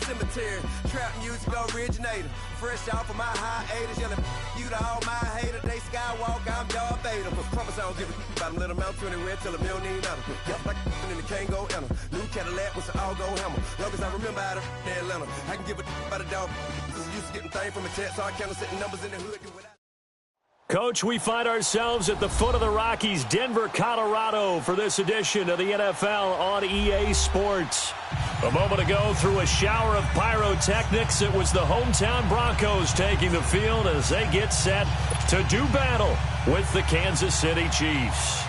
cemetery. Trap music originator. Fresh off of my hiatus. Yelling you to all my haters. They skywalk, I'm Darth Vader. Promise I don't give a about them. Let them out 20 red till a million need matter. Yep, like and it can't go enter. New Cadillac with an all-go hammer. Long as I remember out of Atlanta. I can give a about a dog. Used to getting things from a text, so I can't setting numbers in the hood. Coach, we find ourselves at the foot of the Rockies, Denver, Colorado, for this edition of the NFL on EA Sports. A moment ago, through a shower of pyrotechnics, it was the hometown Broncos taking the field as they get set to do battle with the Kansas City Chiefs.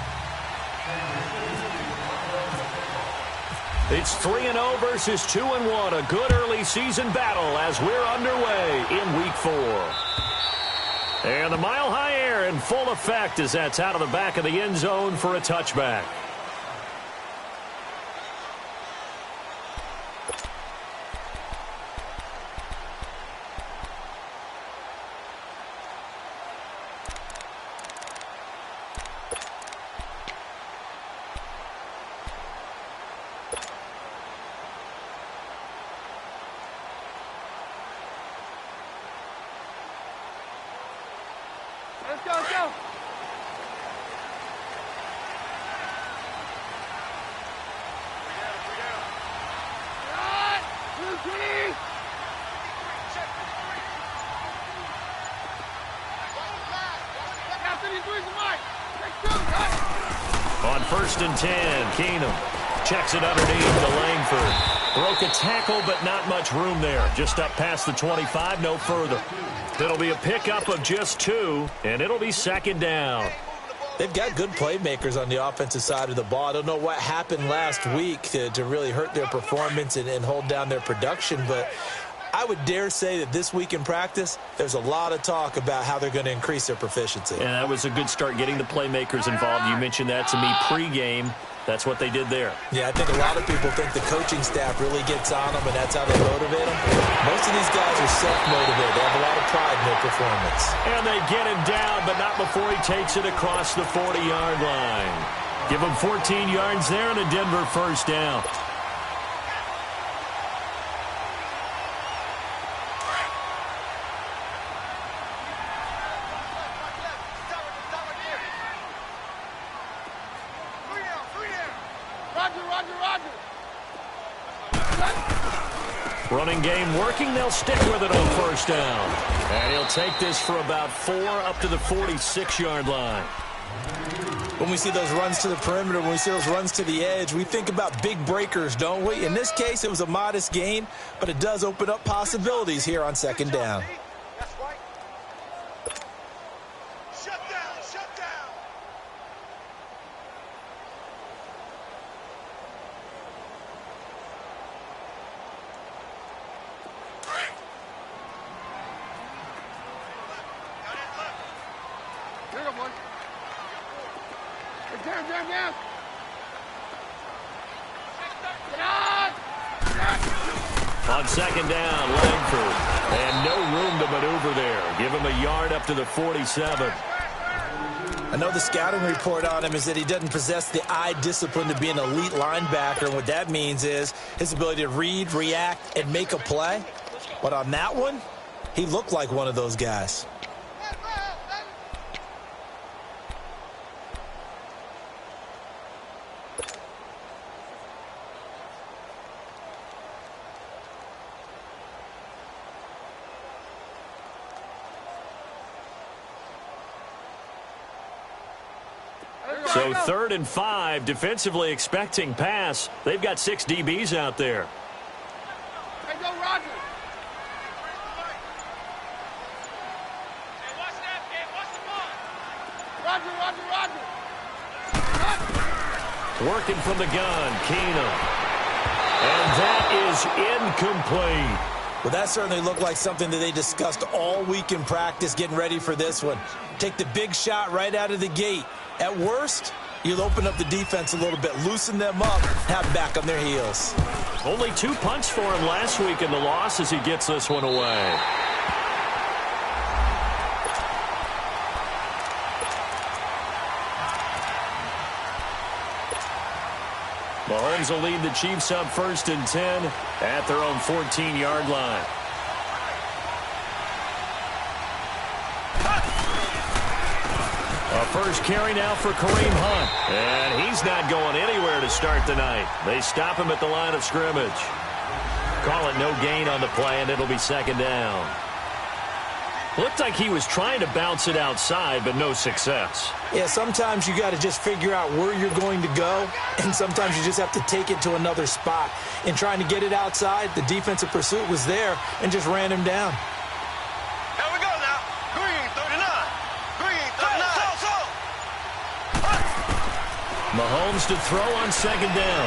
It's 3-0 versus 2-1, a good early season battle as we're underway in Week 4. And the mile-high air in full effect as that's out of the back of the end zone for a touchback. Let's go, let's go. On 1st and 10, Keenum checks it underneath to Langford. Broke a tackle, but not much room there. Just up past the 25, no further. It'll be a pickup of just 2, and it'll be 2nd down. They've got good playmakers on the offensive side of the ball. I don't know what happened last week to really hurt their performance and hold down their production, but I would dare say that this week in practice, there's a lot of talk about how they're going to increase their proficiency. And that was a good start getting the playmakers involved. You mentioned that to me pregame. That's what they did there. Yeah, I think a lot of people think the coaching staff really gets on them, and that's how they motivate them. Most of these guys are self-motivated. They have a lot of pride in their performance. And they get him down, but not before he takes it across the 40-yard line. Give him 14 yards there and a Denver first down. Running game working. They'll stick with it on 1st down. And he'll take this for about 4 up to the 46-yard line. When we see those runs to the perimeter, when we see those runs to the edge, we think about big breakers, don't we? In this case, it was a modest gain, but it does open up possibilities here on 2nd down. On 2nd down, Langford. And no room to maneuver there. Give him a yard up to the 47. I know the scouting report on him is that he doesn't possess the eye discipline to be an elite linebacker. And what that means is his ability to read, react, and make a play. But on that one, he looked like one of those guys. So 3rd and 5, defensively expecting pass. They've got 6 DBs out there. Hey, go Roger. Roger. Working from the gun, Keenum. And that is incomplete. Well, that certainly looked like something that they discussed all week in practice getting ready for this one. Take the big shot right out of the gate. At worst, you'll open up the defense a little bit, loosen them up, have back on their heels. Only 2 punts for him last week in the loss as he gets this one away. Mahomes will lead the Chiefs up 1st and 10 at their own 14-yard line. A first carry now for Kareem Hunt. And he's not going anywhere to start the night. They stop him at the line of scrimmage. Call it no gain on the play, and it'll be 2nd down. Looked like he was trying to bounce it outside, but no success. Yeah, sometimes you got to just figure out where you're going to go, and sometimes you just have to take it to another spot. In trying to get it outside, the defensive pursuit was there and just ran him down. Here we go now. Green 39. Green 39. Mahomes to throw on 2nd down.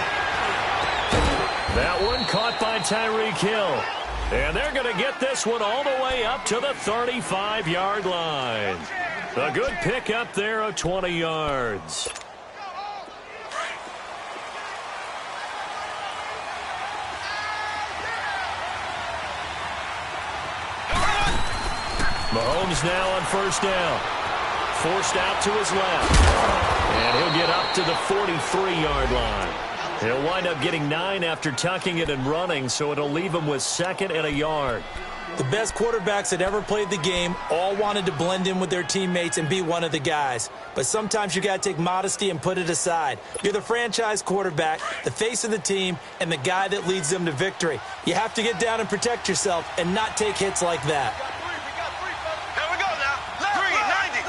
That one caught by Tyreek Hill. And they're going to get this one all the way up to the 35-yard line. A good pick up there of 20 yards. Mahomes now on 1st down. Forced out to his left. And he'll get up to the 43-yard line. He'll wind up getting 9 after tucking it and running, so it'll leave him with 2nd and a yard. The best quarterbacks that ever played the game all wanted to blend in with their teammates and be one of the guys. But sometimes you got to take modesty and put it aside. You're the franchise quarterback, the face of the team, and the guy that leads them to victory. You have to get down and protect yourself and not take hits like that. Here we go now. Green 90.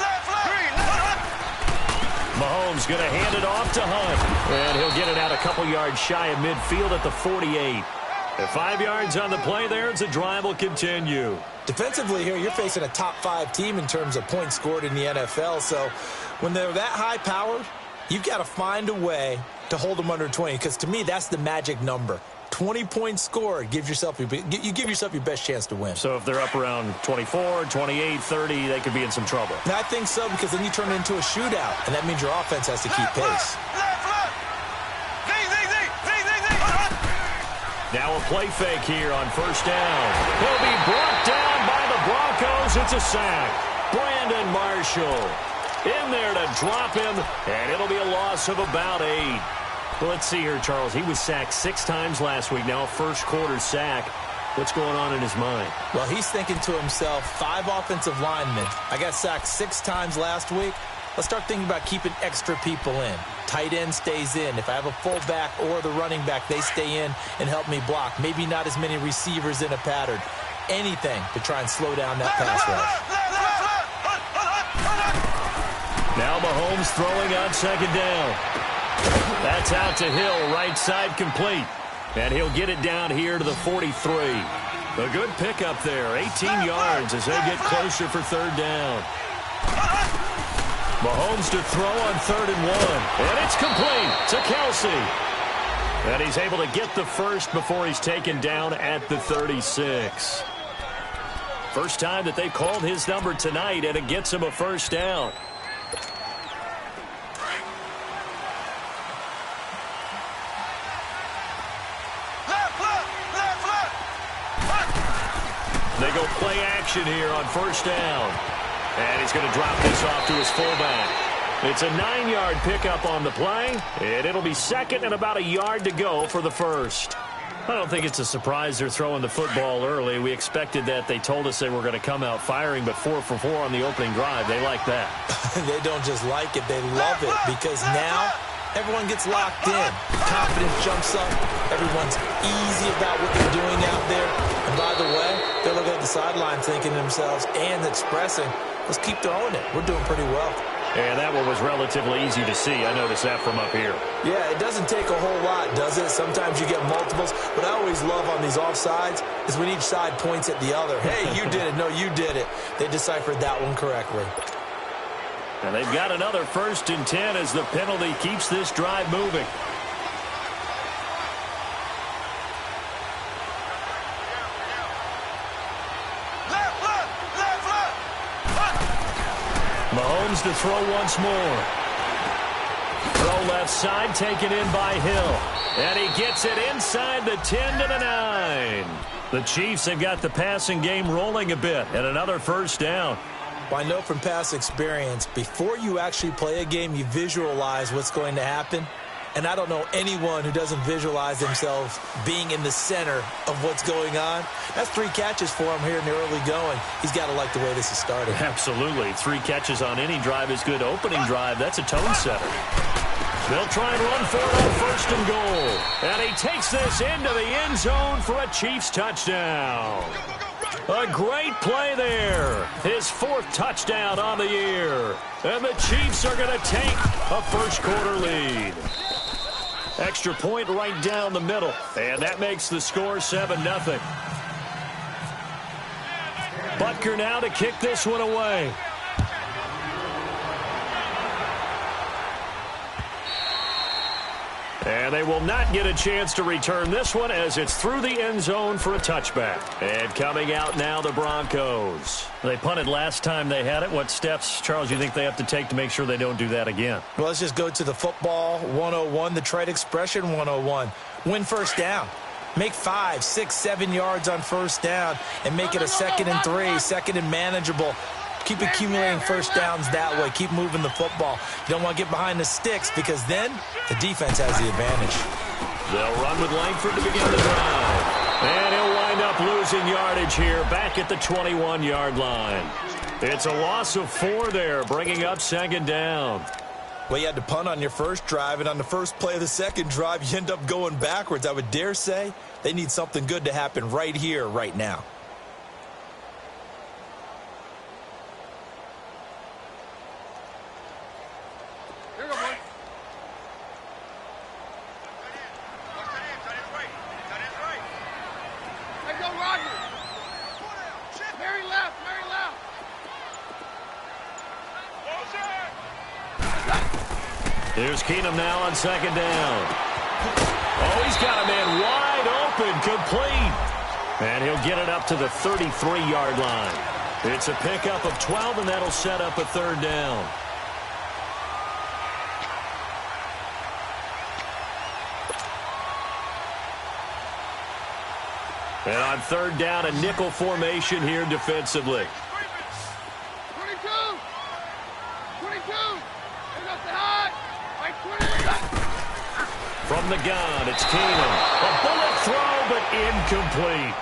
Green 90. Mahomes going to hand it off to Hunt. And he'll get it out a couple yards shy of midfield at the 48. At 5 yards on the play there, as the drive will continue. Defensively here, you're facing a top 5 team in terms of points scored in the NFL. So when they're that high-powered, you've got to find a way to hold them under 20. Because to me, that's the magic number. 20 points scored, you give yourself your best chance to win. So if they're up around 24, 28, 30, they could be in some trouble. And I think so, because then you turn it into a shootout, and that means your offense has to keep pace. Now a play fake here on 1st down. He'll be brought down by the Broncos. It's a sack. Brandon Marshall in there to drop him, and it'll be a loss of about 8. Well, let's see here, Charles. He was sacked 6 times last week. Now a first-quarter sack. What's going on in his mind? Well, he's thinking to himself, 5 offensive linemen. I got sacked 6 times last week. Let's start thinking about keeping extra people in. Tight end stays in. If I have a fullback or the running back, they stay in and help me block. Maybe not as many receivers in a pattern. Anything to try and slow down that pass rush. Now Mahomes throwing on 2nd down. That's out to Hill, right side complete. And he'll get it down here to the 43. A good pickup there, 18 yards as they get closer for 3rd down. Mahomes to throw on 3rd and 1. And it's complete to Kelsey. And he's able to get the first before he's taken down at the 36. First time that they've called his number tonight, and it gets him a 1st down. They go play action here on 1st down. And he's going to drop this off to his fullback. It's a 9-yard pickup on the play, and it'll be 2nd and about a yard to go for the first. I don't think it's a surprise they're throwing the football early. We expected that. They told us they were going to come out firing, but 4 for 4 on the opening drive. They like that. They don't just like it, they love it, because now everyone gets locked in. Confidence jumps up. Everyone's easy about what they're doing out there. And by the way, they're looking at the sideline thinking to themselves and expressing, let's keep throwing it. We're doing pretty well. And that one was relatively easy to see. I noticed that from up here. Yeah, it doesn't take a whole lot, does it? Sometimes you get multiples. What I always love on these offsides is when each side points at the other. Hey, you did it. No, you did it. They deciphered that one correctly. And they've got another 1st and 10 as the penalty keeps this drive moving. Mahomes to throw once more. Throw left side, taken in by Hill. And he gets it inside the 10 to the 9. The Chiefs have got the passing game rolling a bit, and another 1st down. Well, I know from past experience, before you actually play a game, you visualize what's going to happen. And I don't know anyone who doesn't visualize themselves being in the center of what's going on. That's 3 catches for him here in the early going. He's got to like the way this is started. Absolutely. 3 catches on any drive is good. Opening drive, that's a tone setter. They'll try and run for it on 1st and goal. And he takes this into the end zone for a Chiefs touchdown. A great play there. His 4th touchdown on the year. And the Chiefs are going to take a first-quarter lead. Extra point right down the middle. And that makes the score 7-0. Butker now to kick this one away. And they will not get a chance to return this one as it's through the end zone for a touchback. And coming out now, the Broncos. They punted last time they had it. What steps, Charles, do you think they have to take to make sure they don't do that again? Well, let's just go to the football 101, the trade expression 101. Win first down. Make 5, 6, 7 yards on first down and make it a 2nd and 3, 2nd and manageable. Keep accumulating first downs that way. Keep moving the football. You don't want to get behind the sticks because then the defense has the advantage. They'll run with Langford to begin the drive. And he'll wind up losing yardage here back at the 21-yard line. It's a loss of 4 there, bringing up 2nd down. Well, you had to punt on your first drive, and on the first play of the second drive, you end up going backwards. I would dare say they need something good to happen right here, right now. Here's Keenum now on 2nd down. Oh, he's got a man wide open, complete. And he'll get it up to the 33-yard line. It's a pickup of 12, and that'll set up a 3rd down. And on 3rd down, a nickel formation here defensively. 22! 22! From the gun, it's Keenum. A bullet throw, but incomplete.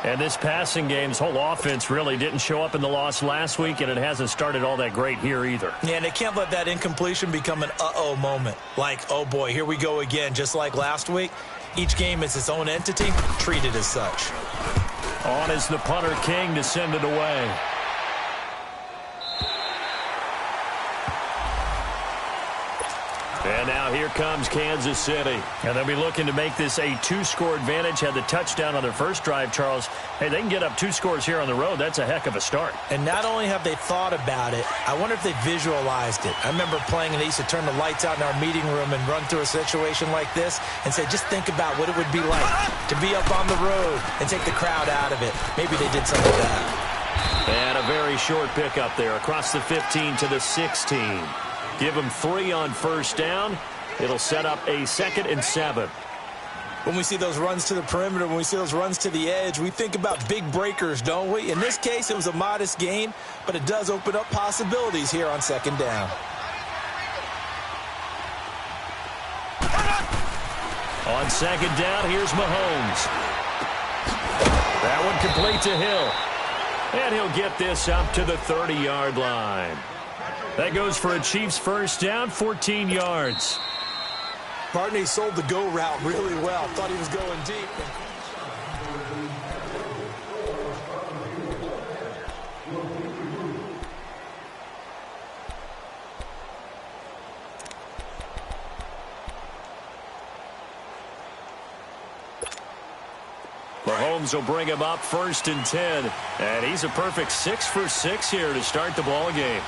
And this passing game's whole offense really didn't show up in the loss last week, and it hasn't started all that great here either. Yeah, and they can't let that incompletion become an uh-oh moment. Like, oh boy, here we go again, just like last week. Each game is its own entity, treated as such. On is the punter King to send it away. And now here comes Kansas City. And they'll be looking to make this a 2-score advantage. Had the touchdown on their first drive, Charles. Hey, they can get up 2 scores here on the road. That's a heck of a start. And not only have they thought about it, I wonder if they visualized it. I remember playing and they used to turn the lights out in our meeting room and run through a situation like this and say, just think about what it would be like to be up on the road and take the crowd out of it. Maybe they did something like that. And a very short pickup there across the 15 to the 16. Give them 3 on first down. It'll set up a 2nd and 7. When we see those runs to the perimeter, when we see those runs to the edge, we think about big breakers, don't we? In this case, it was a modest gain, but it does open up possibilities here on 2nd down. On 2nd down, here's Mahomes. That one complete to Hill. And he'll get this up to the 30-yard line. That goes for a Chiefs first down, 14 yards. Barney sold the go route really well. Thought he was going deep. Mahomes will bring him up 1st and 10. And he's a perfect 6 for 6 here to start the ball game.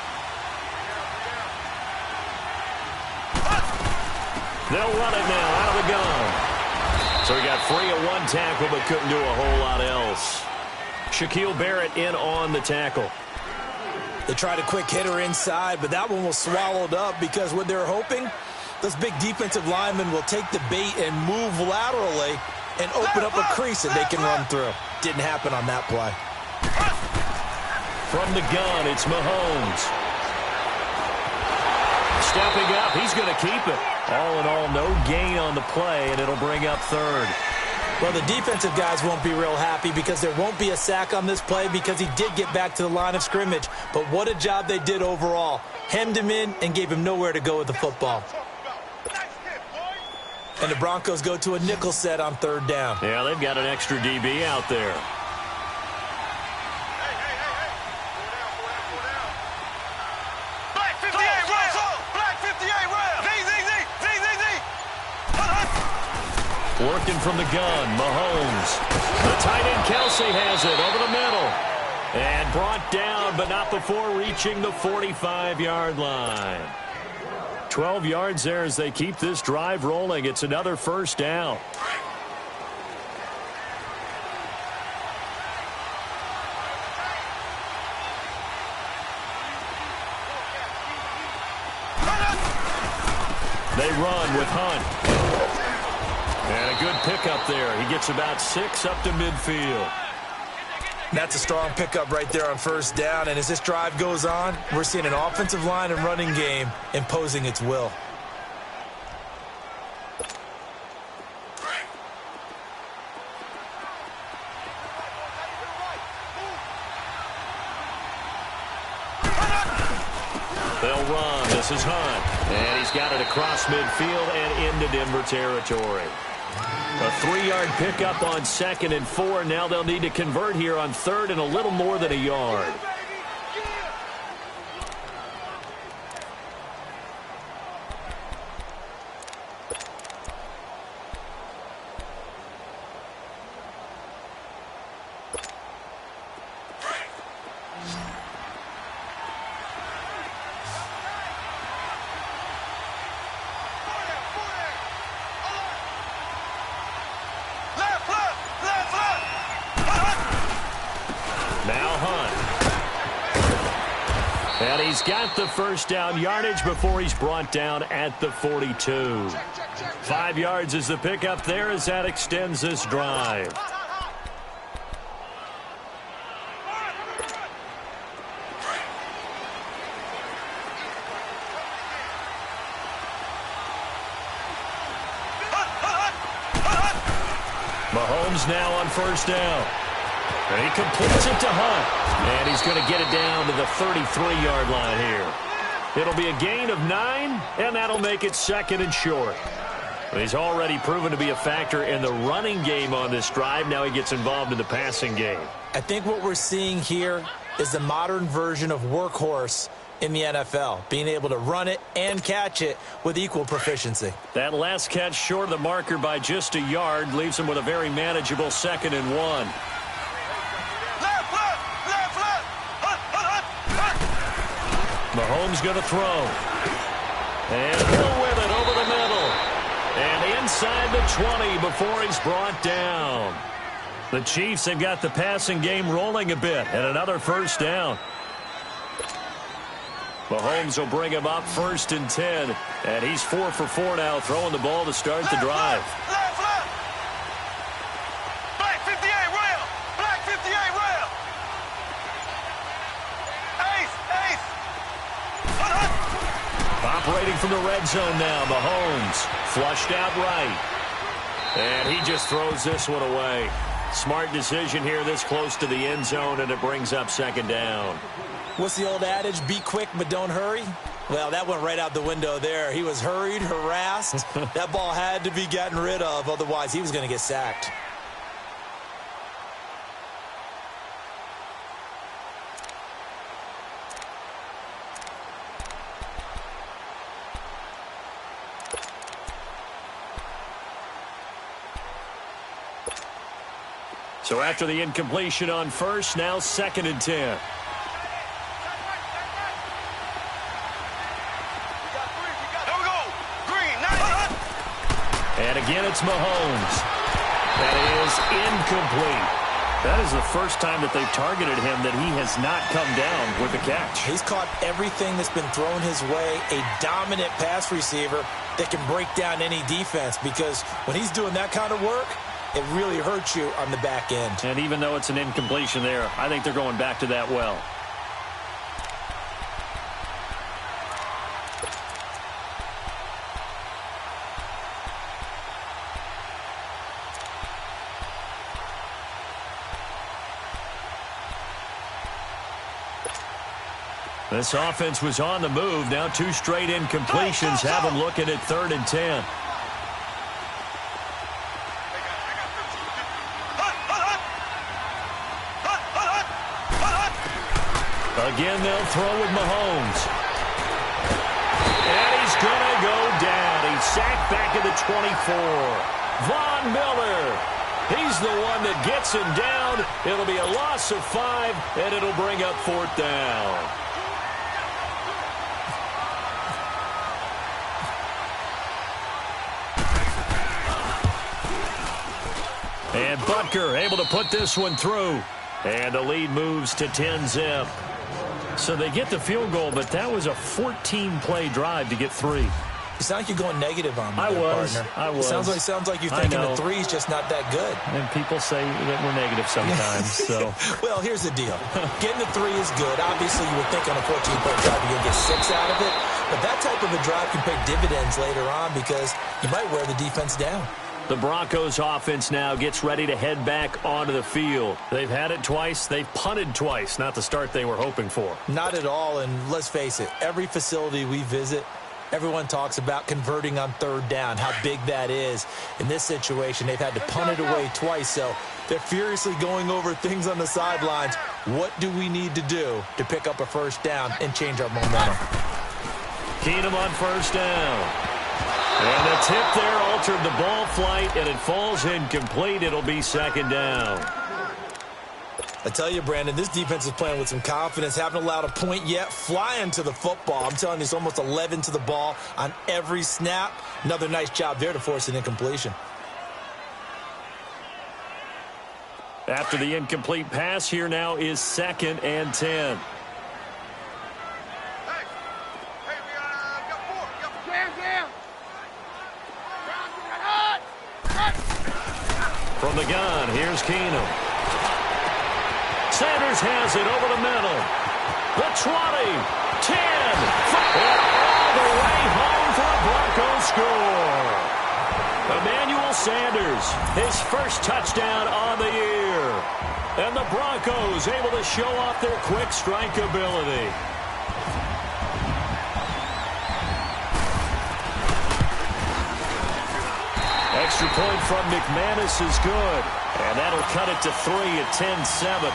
They'll run it now out of the gun. So he got free of 1 tackle but couldn't do a whole lot else. Shaquille Barrett in on the tackle. They tried a quick hitter inside, but that one was swallowed up because what they're hoping, those big defensive linemen will take the bait and move laterally and open up a crease that they can run through. Didn't happen on that play. From the gun, it's Mahomes. Stepping up, he's going to keep it. All in all, no gain on the play, and it'll bring up third. Well, the defensive guys won't be real happy because there won't be a sack on this play because he did get back to the line of scrimmage. But what a job they did overall. Hemmed him in and gave him nowhere to go with the football. And the Broncos go to a nickel set on third down. Yeah, they've got an extra DB out there. Black 58 round. Black 58 round. Z. Working from the gun, Mahomes. The tight end, Kelsey, has it over the middle. And brought down, but not before reaching the 45-yard line. 12 yards there as they keep this drive rolling. It's another first down. They run with Hunt. And a good pickup there. He gets about 6 up to midfield. That's a strong pickup right there on first down. And as this drive goes on, we're seeing an offensive line and running game imposing its will. They'll run. This is Hunt. And he's got it across midfield and into Denver territory. A 3-yard pickup on 2nd and 4. Now they'll need to convert here on 3rd and a little more than a yard. And he's got the first down yardage before he's brought down at the 42. 5 yards is the pickup there as that extends this drive. Mahomes now on first down. And he completes it to Hunt. And he's going to get it down to the 33-yard line here. It'll be a gain of 9, and that'll make it 2nd and short. He's already proven to be a factor in the running game on this drive. Now he gets involved in the passing game. I think what we're seeing here is the modern version of workhorse in the NFL, being able to run it and catch it with equal proficiency. That last catch short of the marker by just a yard leaves him with a very manageable 2nd and 1. Mahomes going to throw. And Hill with it over the middle. And inside the 20 before he's brought down. The Chiefs have got the passing game rolling a bit. And another first down. Mahomes will bring him up 1st and 10. And he's 4 for 4 now, throwing the ball to start the drive. Black 58 rail. Black 58 rail. Ace. Operating from the red zone now, Mahomes flushed out right. And he just throws this one away. Smart decision here this close to the end zone, and it brings up 2nd down. What's the old adage, be quick but don't hurry? Well, that went right out the window there. He was hurried, harassed. That ball had to be gotten rid of, otherwise he was going to get sacked. So after the incompletion on first, now 2nd and 10. And again, it's Mahomes. That is incomplete. That is the first time that they've targeted him that he has not come down with a catch. He's caught everything that's been thrown his way, a dominant pass receiver that can break down any defense, because when he's doing that kind of work, it really hurts you on the back end. And even though it's an incompletion there, I think they're going back to that well. This offense was on the move. Now 2 straight incompletions have them looking at 3rd and 10. Again, they'll throw with Mahomes. And he's going to go down. He's sacked back at the 24. Von Miller. He's the one that gets him down. It'll be a loss of 5, and it'll bring up 4th down. And Butker able to put this one through. And the lead moves to 10-zip. So they get the field goal, but that was a 14-play drive to get 3. You sound like you're going negative on me, I was. Sounds like you're thinking the 3's just not that good. And people say that we're negative sometimes. So, well, here's the deal. Getting the 3 is good. Obviously, you would think on a 14-point drive you're going to get 6 out of it. But that type of a drive can pay dividends later on because you might wear the defense down. The Broncos offense now gets ready to head back onto the field. They've had it twice. They've punted twice. Not the start they were hoping for. Not at all. And let's face it, every facility we visit, everyone talks about converting on 3rd down, how big that is. In this situation, they've had to punt it away twice, so they're furiously going over things on the sidelines. What do we need to do to pick up a 1st down and change our momentum? Keenum on 1st down. And the tip there altered the ball flight, and it falls incomplete. It'll be 2nd down. I tell you, Brandon, this defense is playing with some confidence. Haven't allowed a point yet. Flying to the football. I'm telling you, it's almost 11 to the ball on every snap. Another nice job there to force an incompletion. After the incomplete pass, here now is 2nd and 10. From the gun, here's Keenum. Sanders has it over the middle. The 20, 10, 5, and all the way home for a Broncos score. Emmanuel Sanders, his first touchdown on the year. And the Broncos able to show off their quick strike ability. Extra point from McManus is good. And that'll cut it to 3 at 10-7.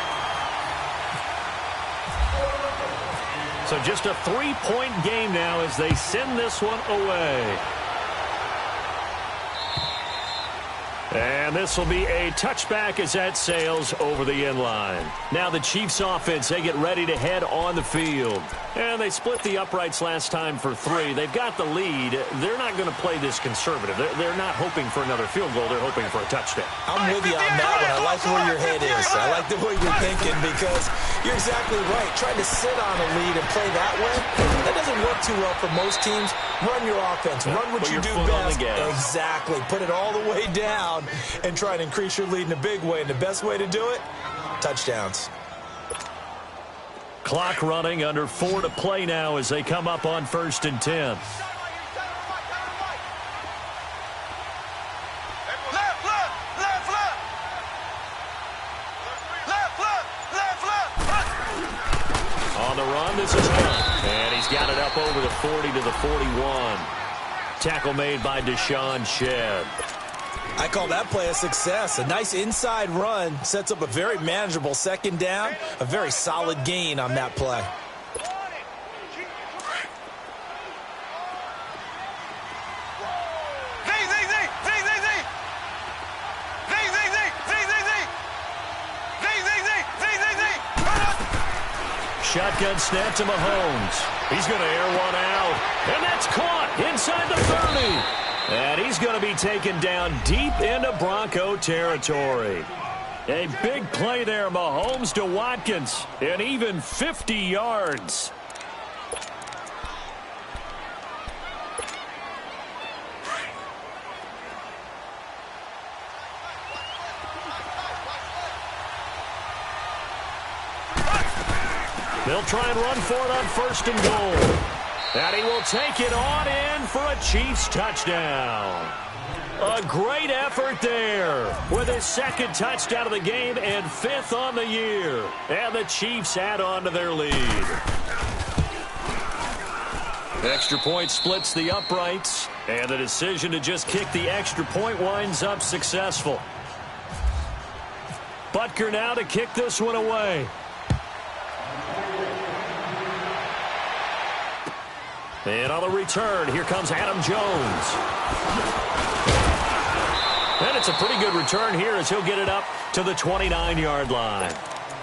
So just a 3-point game now as they send this one away. And this will be a touchback as that sails over the end line. Now the Chiefs offense, they get ready to head on the field. And they split the uprights last time for 3. They've got the lead. They're not going to play this conservative. They're not hoping for another field goal. They're hoping for a touchdown. I'm with you on that one. I like where your head is. I like the way you're thinking because you're exactly right. Trying to sit on a lead and play that way, that doesn't work too well for most teams. Run your offense. Run what you do best. Exactly. Put it all the way down and try and increase your lead in a big way. And the best way to do it, touchdowns. Clock running, under 4 to play now as they come up on 1st and 10. On the run, this is Hunt. And he's got it up over the 40 to the 41. Tackle made by Deshaun Shedd. I call that play a success. A nice inside run sets up a very manageable 2nd down. A very solid gain on that play. Shotgun snap to Mahomes. He's going to air one out. And that's caught inside the 30. And he's going to be taken down deep into Bronco territory. A big play there, Mahomes to Watkins. And even 50 yards. They'll try and run for it on 1st and goal. And he will take it on in for a Chiefs touchdown. A great effort there with his 2nd touchdown of the game and 5th on the year. And the Chiefs add on to their lead. Extra point splits the uprights, and the decision to just kick the extra point winds up successful. Butker now to kick this one away. And on the return, here comes Adam Jones. And it's a pretty good return here as he'll get it up to the 29-yard line.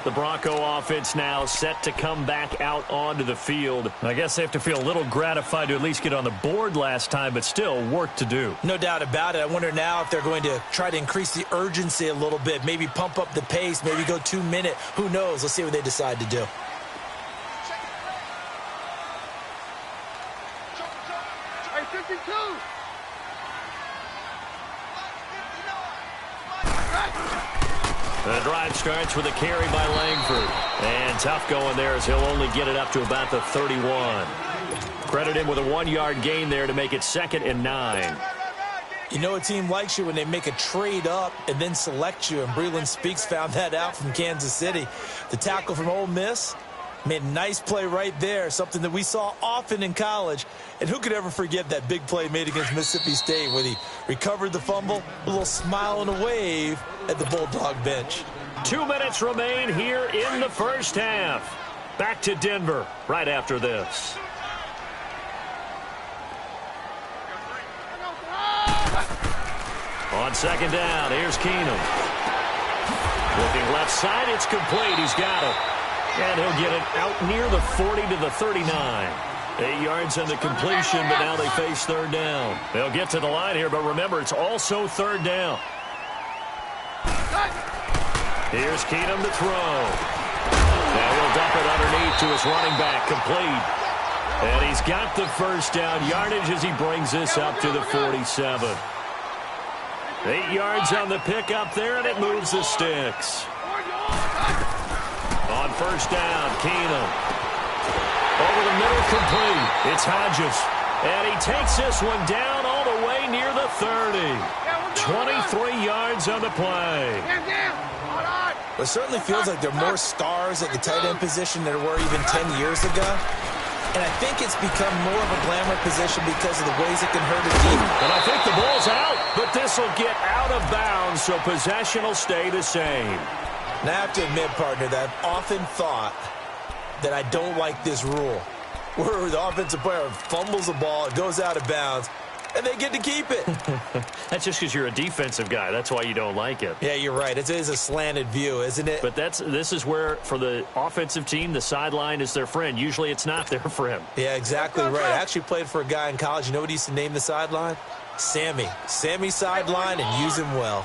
The Bronco offense now set to come back out onto the field. I guess they have to feel a little gratified to at least get on the board last time, but still work to do. No doubt about it. I wonder now if they're going to try to increase the urgency a little bit, maybe pump up the pace, maybe go 2-minute. Who knows? Let's see what they decide to do. Hey, 52. The drive starts with a carry by Langford. And tough going there as he'll only get it up to about the 31. Credit him with a 1-yard gain there to make it 2nd and 9. You know a team likes you when they make a trade up and then select you, and Breland Speaks found that out from Kansas City. The tackle from Ole Miss made a nice play right there, something that we saw often in college. And who could ever forget that big play made against Mississippi State where he recovered the fumble, a little smile and a wave at the Bulldog bench. 2 minutes remain here in the first half. Back to Denver right after this. On 2nd down, here's Keenum. Looking left side, it's complete. He's got it. And he'll get it out near the 40 to the 39. 8 yards on the completion, but now they face 3rd down. They'll get to the line here, but remember, it's also 3rd down. Here's Keenum to throw. Now he'll dump it underneath to his running back, complete. And he's got the first down yardage as he brings this up to the 47. 8 yards on the pickup there, and it moves the sticks. On 1st down, Keenum. Over the middle, complete. It's Hodges. And he takes this one down all the way near the 30. 23 yards on the play. It certainly feels like there are more stars at the tight end position than there were even 10 years ago. And I think it's become more of a glamour position because of the ways it can hurt a team. And I think the ball's out, but this will get out of bounds, so possession will stay the same. Now, I have to admit, partner, that I've often thought that I don't like this rule, where the offensive player fumbles the ball, it goes out of bounds, and they get to keep it. That's just because you're a defensive guy. That's why you don't like it. Yeah, you're right. It is a slanted view, isn't it? But this is where, for the offensive team, the sideline is their friend. Usually it's not their friend. Yeah, exactly right. I actually played for a guy in college. You know what he used to name the sideline? Sammy. Sammy sideline, and use him well.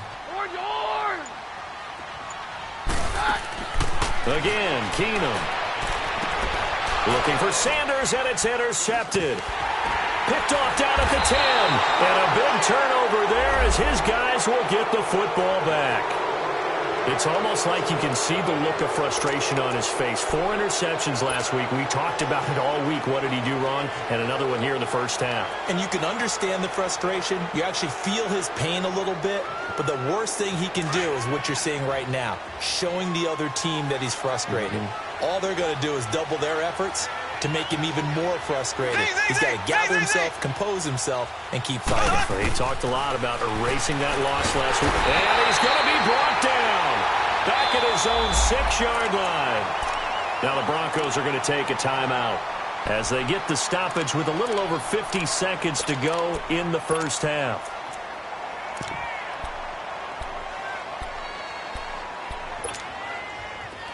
Again, Keenum. Looking for Sanders, and it's intercepted. Picked off down at the 10. And a big turnover there as his guys will get the football back. It's almost like you can see the look of frustration on his face. 4 interceptions last week. We talked about it all week. What did he do wrong? And another one here in the first half. And you can understand the frustration. You actually feel his pain a little bit. But the worst thing he can do is what you're seeing right now, showing the other team that he's frustrated. All they're going to do is double their efforts to make him even more frustrated. He's got to gather himself, compose himself, and keep fighting. Well, he talked a lot about erasing that loss last week. And he's going to be brought down back at his own 6-yard line. Now the Broncos are going to take a timeout as they get the stoppage with a little over 50 seconds to go in the first half.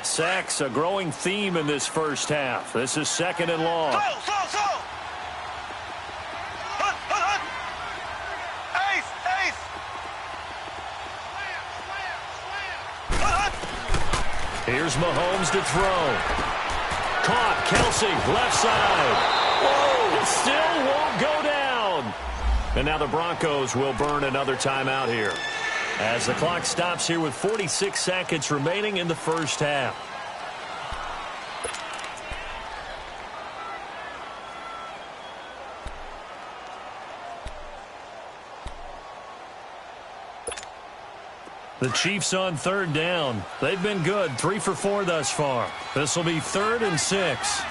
Sacks, a growing theme in this first half. This is 2nd and long. Here's Mahomes to throw. Caught, Kelsey, left side. Whoa, it still won't go down. And now the Broncos will burn another timeout here, as the clock stops here with 46 seconds remaining in the first half. The Chiefs on 3rd down. They've been good, 3 for 4 thus far. This will be 3rd and 6.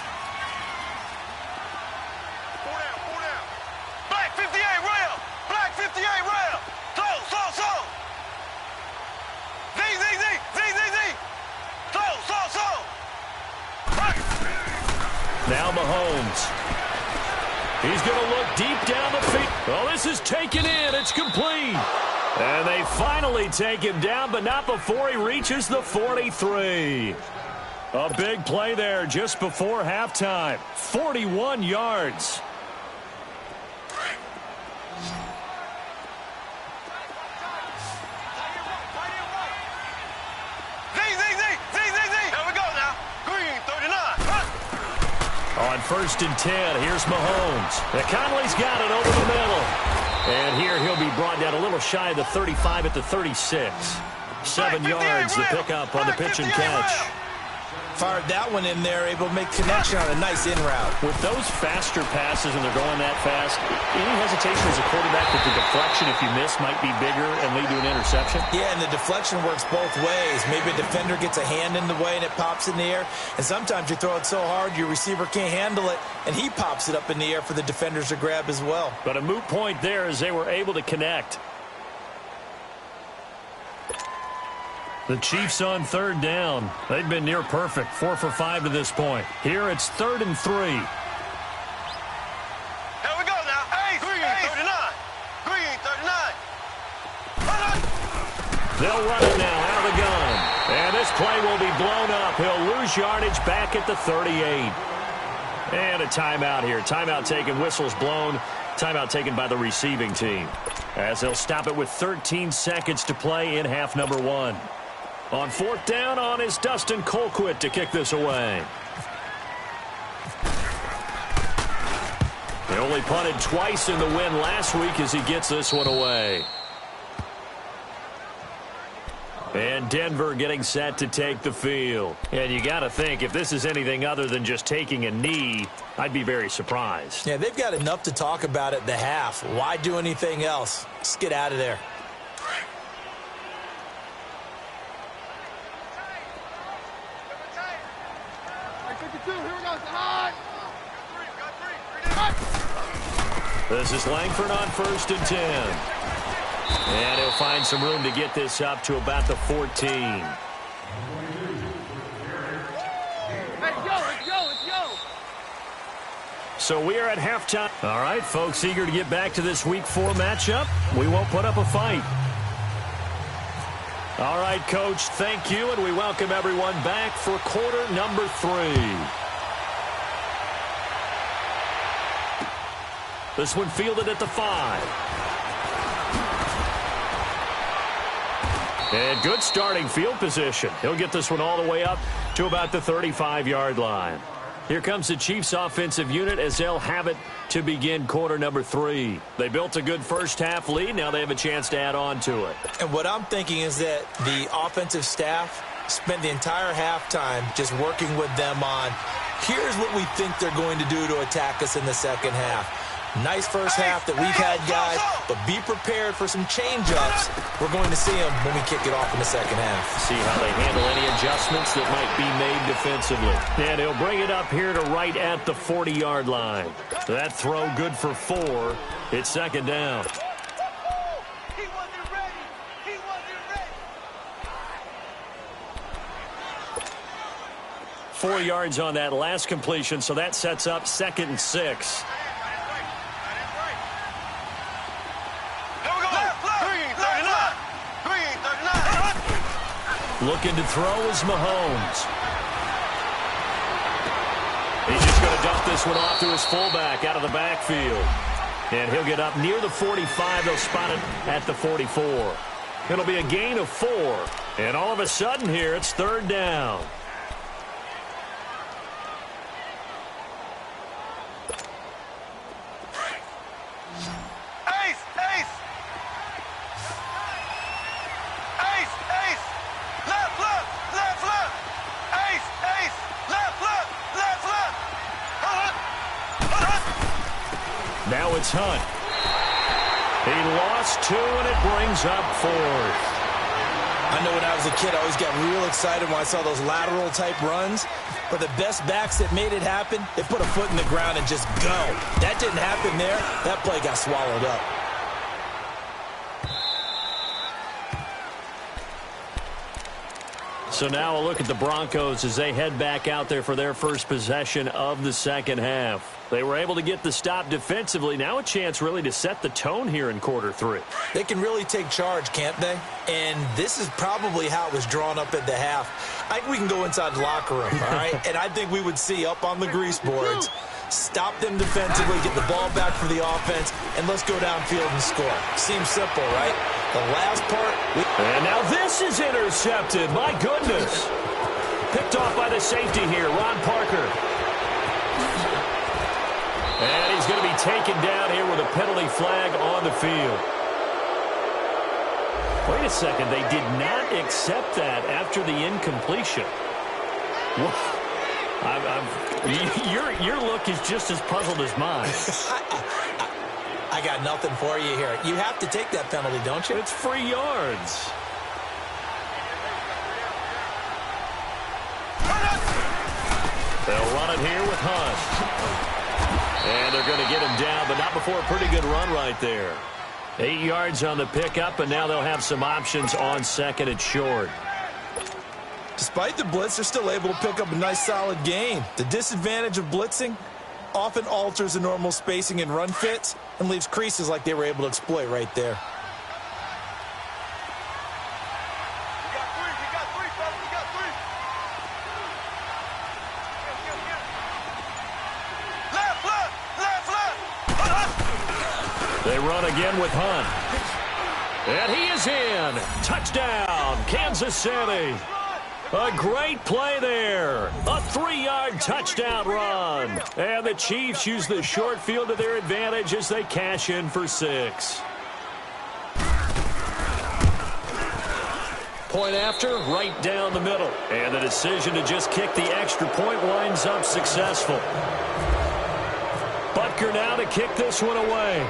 Now Mahomes. He's going to look deep down the field. Oh, this is taken in. It's complete. And they finally take him down, but not before he reaches the 43. A big play there just before halftime. 41 yards. On 1st and 10, here's Mahomes. Conley's got it over the middle. And here he'll be brought down a little shy of the 35 at the 36. 7 yards, the pickup on the pitch and catch. Fired that one in there, able to make connection on a nice in route. With those faster passes and they're going that fast, any hesitation as a quarterback that the deflection, if you miss, might be bigger and lead to an interception? Yeah, and the deflection works both ways. Maybe a defender gets a hand in the way and it pops in the air. And sometimes you throw it so hard your receiver can't handle it, and he pops it up in the air for the defenders to grab as well. But a moot point there as they were able to connect. The Chiefs on 3rd down. They've been near perfect, 4 for 5 to this point. Here it's 3rd and 3. Here we go now. Green 39. Green 39. They'll run it now out of the gun. And this play will be blown up. He'll lose yardage back at the 38. And a timeout here. Timeout taken, whistles blown. Timeout taken by the receiving team. As they'll stop it with 13 seconds to play in half number 1. On 4th down on is Dustin Colquitt to kick this away. He only punted twice in the win last week as he gets this one away. And Denver getting set to take the field. And you got to think, if this is anything other than just taking a knee, I'd be very surprised. Yeah, they've got enough to talk about at the half. Why do anything else? Just get out of there. This is Langford on 1st and 10. And he'll find some room to get this up to about the 14. Let's go. So we are at halftime. All right, folks, eager to get back to this Week 4 matchup. We won't put up a fight. All right, Coach, thank you, and we welcome everyone back for quarter number 3. This one fielded at the 5. And good starting field position. He'll get this one all the way up to about the 35-yard line. Here comes the Chiefs offensive unit as they'll have it to begin quarter number 3. They built a good first-half lead. Now they have a chance to add on to it. And what I'm thinking is that the offensive staff spent the entire halftime just working with them on, here's what we think they're going to do to attack us in the second half. Nice first half that we've had, guys, but be prepared for some change-ups. We're going to see them when we kick it off in the second half. See how they handle any adjustments that might be made defensively. And he'll bring it up here to right at the 40-yard line. That throw good for 4. It's 2nd down. He wasn't ready. He wasn't ready. 4 yards on that last completion, so that sets up 2nd and 6. Looking to throw is Mahomes. He's just going to dump this one off to his fullback out of the backfield. And he'll get up near the 45. They'll spot it at the 44. It'll be a gain of 4. And all of a sudden here, it's 3rd down. Now it's Hunt. He lost 2, and it brings up 4th. I know when I was a kid, I always got real excited when I saw those lateral-type runs. But the best backs that made it happen, they put a foot in the ground and just go. That didn't happen there. That play got swallowed up. So now a look at the Broncos as they head back out there for their first possession of the second half. They were able to get the stop defensively. Now a chance really to set the tone here in quarter 3. They can really take charge, can't they? And this is probably how it was drawn up at the half. I think we can go inside the locker room, all right? And I think we would see up on the grease boards, stop them defensively, get the ball back for the offense, and let's go downfield and score. Seems simple, right? The last part. And now this is intercepted. My goodness. Picked off by the safety here, Ron Parker. And he's going to be taken down here with a penalty flag on the field. Wait a second. They did not accept that after the incompletion. Your look is just as puzzled as mine. I got nothing for you here. You have to take that penalty, don't you? It's free yards. They'll run it here with Hunt. And they're going to get him down, but not before a pretty good run right there. 8 yards on the pickup, and now they'll have some options on second and short. Despite the blitz, they're still able to pick up a nice solid gain. The disadvantage of blitzing often alters the normal spacing and run fits and leaves creases like they were able to exploit right there. They run again with Hunt. And he is in. Touchdown, Kansas City. A great play there. A 3-yard touchdown run. And the Chiefs use the short field to their advantage as they cash in for 6. Point after, right down the middle. And the decision to just kick the extra point winds up successful. Butker now to kick this one away.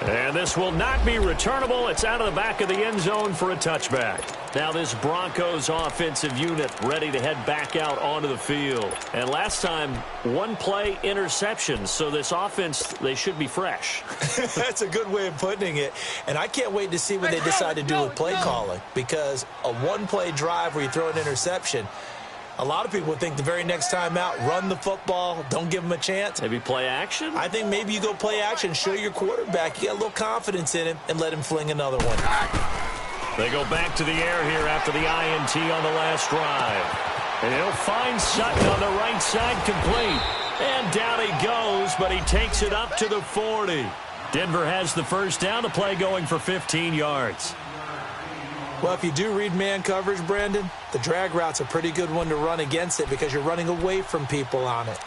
And this will not be returnable. It's out of the back of the end zone for a touchback. Now this Broncos offensive unit ready to head back out onto the field. And last time, 1-play interception. So this offense, they should be fresh. That's a good way of putting it. And I can't wait to see what they decide to do with play calling. Because a 1-play drive where you throw an interception, a lot of people think the very next time out, run the football, don't give them a chance. Maybe play action? I think maybe you go play action, show your quarterback you got a little confidence in him, and let him fling another one. They go back to the air here after the INT on the last drive. And he'll find Sutton on the right side complete. And down he goes, but he takes it up to the 40. Denver has the first down, the play going for 15 yards. Well, if you do read man coverage, Brandon, the drag route's a pretty good one to run against it because you're running away from people on it.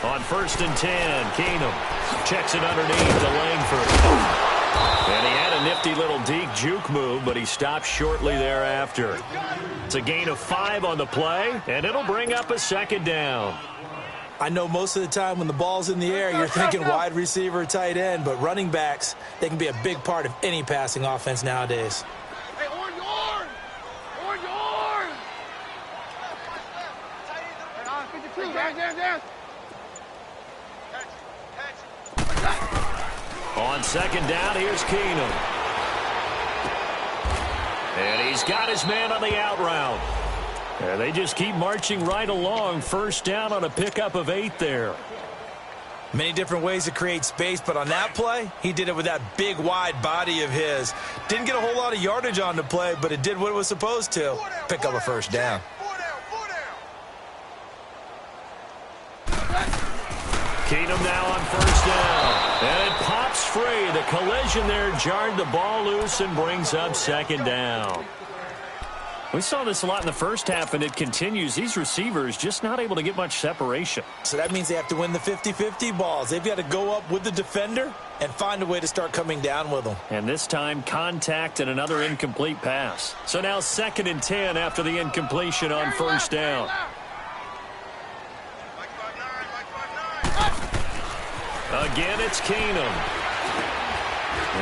On 1st and 10, Keenum checks it underneath to Langford. And he had a nifty little deke juke move, but he stopped shortly thereafter. It's a gain of 5 on the play, and it'll bring up a second down. I know most of the time when the ball's in the air, you're thinking wide receiver, tight end, but running backs, they can be a big part of any passing offense nowadays. Hey, on yours! On yours! Down. On second down, here's Keenum. And he's got his man on the out route. And they just keep marching right along. First down on a pickup of 8 there. Many different ways to create space, but on that play, he did it with that big, wide body of his. Didn't get a whole lot of yardage on the play, but it did what it was supposed to. Pick up a first down. Keenum now on first down. And it pops free. The collision there jarred the ball loose and brings up second down. We saw this a lot in the first half, and it continues. These receivers just not able to get much separation. So that means they have to win the 50-50 balls. They've got to go up with the defender and find a way to start coming down with them. And this time, contact and another incomplete pass. So now 2nd and 10 after the incompletion on first down. Again, it's Keenum.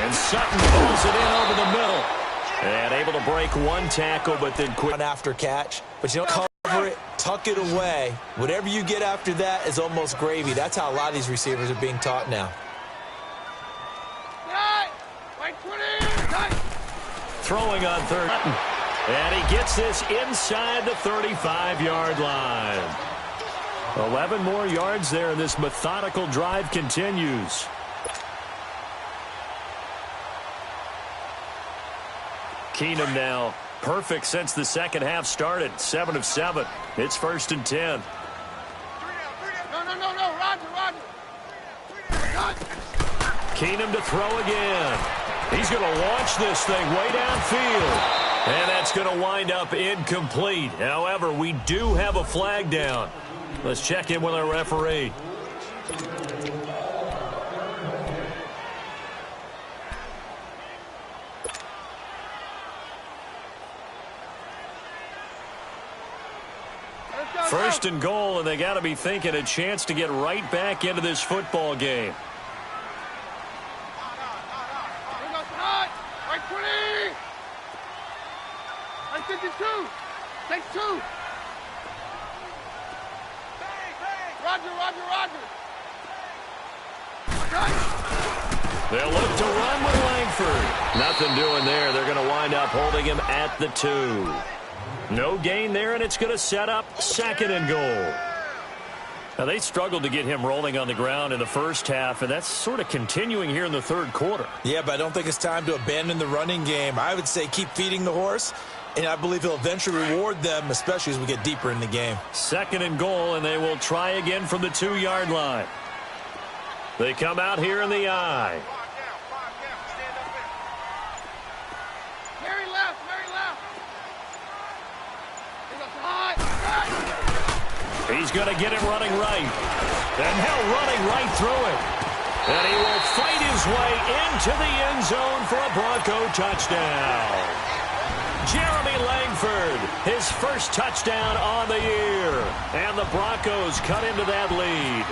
And Sutton pulls it in over the middle. And able to break one tackle, but then quit. After catch, but you don't cover it, tuck it away. Whatever you get after that is almost gravy. That's how a lot of these receivers are being taught now. Throwing on third. And he gets this inside the 35-yard line. 11 more yards there, and this methodical drive continues. Keenum now perfect since the second half started. 7 of 7. It's 1st and 10. No, Roger. Keenum to throw again. He's going to launch this thing way downfield. And that's going to wind up incomplete. However, we do have a flag down. Let's check in with our referee. First and goal, and they got to be thinking a chance to get right back into this football game. Take 2. Roger. They'll look to run with Langford. Nothing doing there. They're going to wind up holding him at the 2. No gain there, and it's going to set up 2nd and goal. Now, they struggled to get him rolling on the ground in the first half, and that's sort of continuing here in the third quarter. Yeah, but I don't think it's time to abandon the running game. I would say keep feeding the horse, and I believe he'll eventually reward them, especially as we get deeper in the game. 2nd and goal, and they will try again from the 2-yard line. They come out here in the I. Very left. He's going to get it running right. And now running right through it. And he will fight his way into the end zone for a Bronco touchdown. Jeremy Langford, his first touchdown on the year. And the Broncos cut into that lead.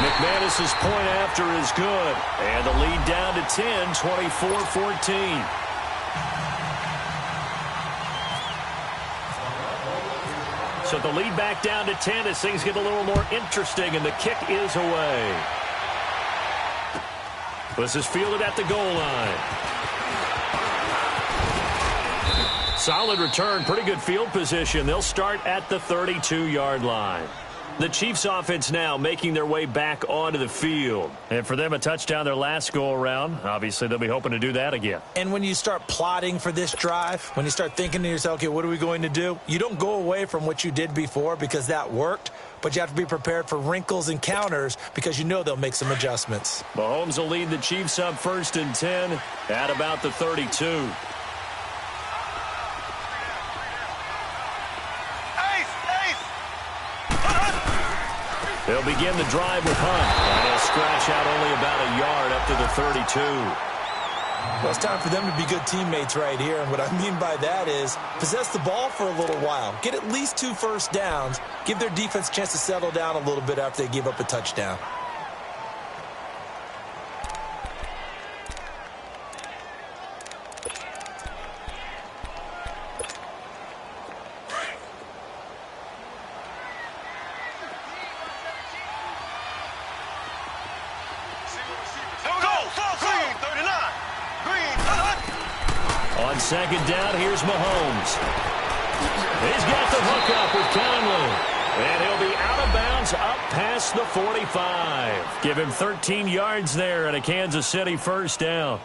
McManus's point after is good. And the lead down to 10, 24-14. So the lead back down to 10 as things get a little more interesting, and the kick is away. This is fielded at the goal line. Solid return, pretty good field position. They'll start at the 32-yard line. The Chiefs offense now making their way back onto the field. And for them, a touchdown their last go-around. Obviously, they'll be hoping to do that again. And when you start plotting for this drive, when you start thinking to yourself, okay, what are we going to do? You don't go away from what you did before because that worked, but you have to be prepared for wrinkles and counters because you know they'll make some adjustments. Mahomes will lead the Chiefs up 1st and 10 at about the 32. They'll begin the drive with Hunt, and he'll scratch out only about a yard up to the 32. Well, it's time for them to be good teammates right here, and what I mean by that is possess the ball for a little while. Get at least 2 first downs. Give their defense a chance to settle down a little bit after they give up a touchdown. On 2nd down, here's Mahomes. He's got the hook up with Conley. And he'll be out of bounds up past the 45. Give him 13 yards there and a Kansas City first down.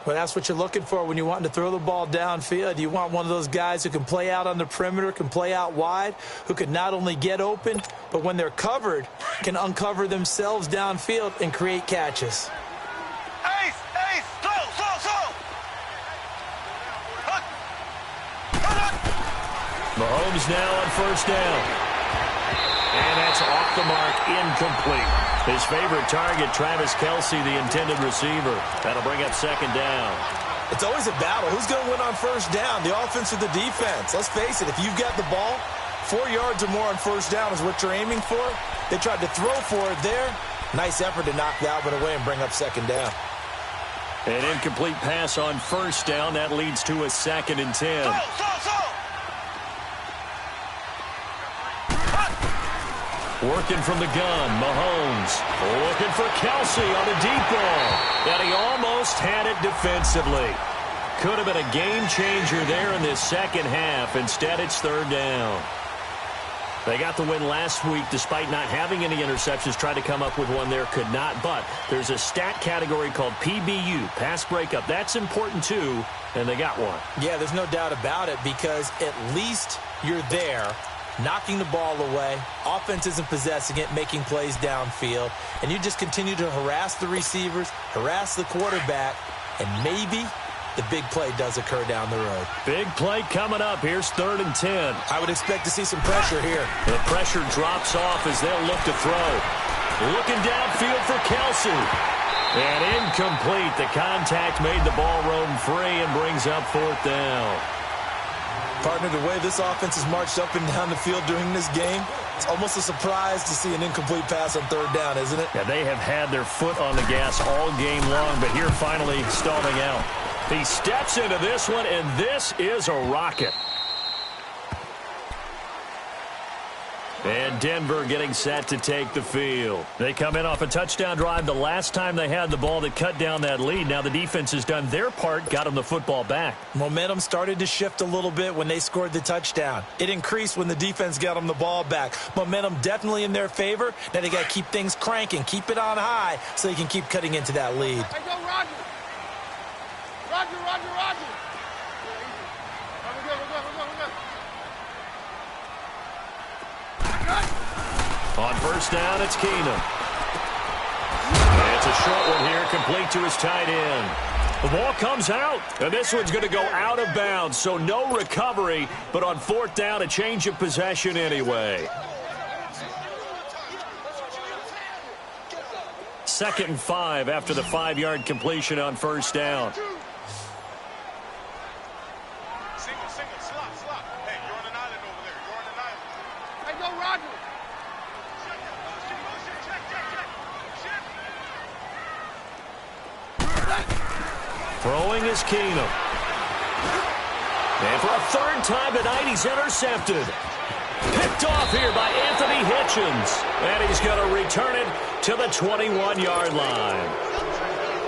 Well, that's what you're looking for when you want to throw the ball downfield. You want one of those guys who can play out on the perimeter, can play out wide, who can not only get open, but when they're covered, can uncover themselves downfield and create catches. Mahomes now on 1st down. And that's off the mark, incomplete. His favorite target, Travis Kelce, the intended receiver. That'll bring up 2nd down. It's always a battle. Who's going to win on 1st down, the offense or the defense? Let's face it, if you've got the ball, 4 yards or more on first down is what you're aiming for. They tried to throw for it there. Nice effort to knock that one away and bring up second down. An incomplete pass on first down. That leads to a 2nd and 10. Working from the gun, Mahomes looking for Kelsey on a deep ball. And he almost had it defensively. Could have been a game changer there in this second half. Instead, it's 3rd down. They got the win last week despite not having any interceptions. Tried to come up with one there, could not. But there's a stat category called PBU, pass breakup. That's important too, and they got one. Yeah, there's no doubt about it because at least you're there, knocking the ball away. Offense isn't possessing it, making plays downfield. And you just continue to harass the receivers, harass the quarterback, and maybe the big play does occur down the road. Big play coming up. Here's 3rd and 10. I would expect to see some pressure here. The pressure drops off as they'll look to throw. Looking downfield for Kelsey. And incomplete. The contact made the ball roam free and brings up 4th down. Partner, the way this offense has marched up and down the field during this game, it's almost a surprise to see an incomplete pass on 3rd down, isn't it? Yeah, they have had their foot on the gas all game long, but here finally stalling out. He steps into this one, and this is a rocket. And Denver getting set to take the field. They come in off a touchdown drive the last time they had the ball that cut down that lead. Now the defense has done their part, got them the football back. Momentum started to shift a little bit when they scored the touchdown. It increased when the defense got them the ball back. Momentum definitely in their favor. Now they got to keep things cranking, keep it on high so they can keep cutting into that lead. Hey, go, Roger. Roger. Yeah, easy. We're good. On first down, it's Keenum. And it's a short one here, complete to his tight end. The ball comes out, and this one's going to go out of bounds, so no recovery, but on 4th down, a change of possession anyway. 2nd and 5 after the 5-yard completion on first down. Slot. Hey, you're on an island over there. Hey, go, Roger. Throwing is Keenum. And for a 3rd time tonight, he's intercepted. Picked off here by Anthony Hitchens. And he's going to return it to the 21-yard line.